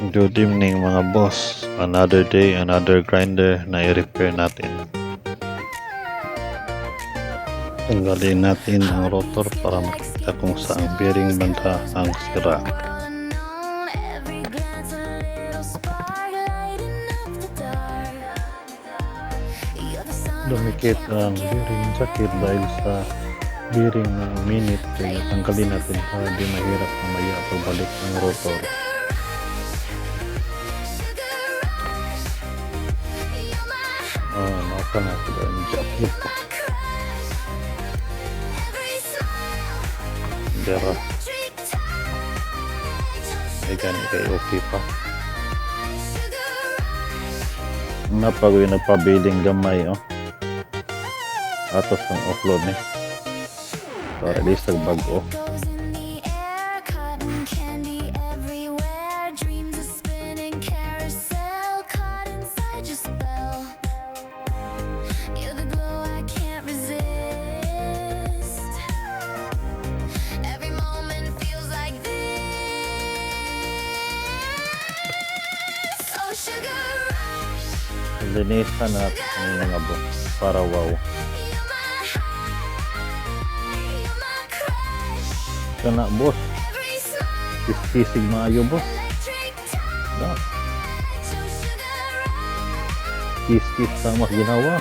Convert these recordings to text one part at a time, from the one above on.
Good evening mga boss. Another day, another grinder na i-repair natin. Tanggalin natin ang rotor para makita kung saan bearing banda ang sira. Dumikit ang bearing jacket dahil sa bearing ng minute, kaya tanggalin natin para di mahirap mamaya pagbalik ng rotor. Maka na ito ang jacket. Dera. Ay gani kay okay pa. Napagawin nagpabiling gamay atos ng offload ni. Para di sa bago. Linisan natin ang mga boss para wow. Kana boss, kisig maayo boss. No. Kis sama ginawa.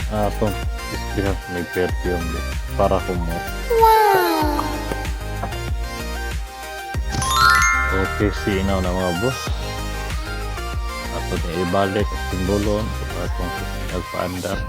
Itong kiskis may perfume para kumo. Okay, sinaw na mga boss. Ato na ibalik ang simbolon at kung nagpaandar.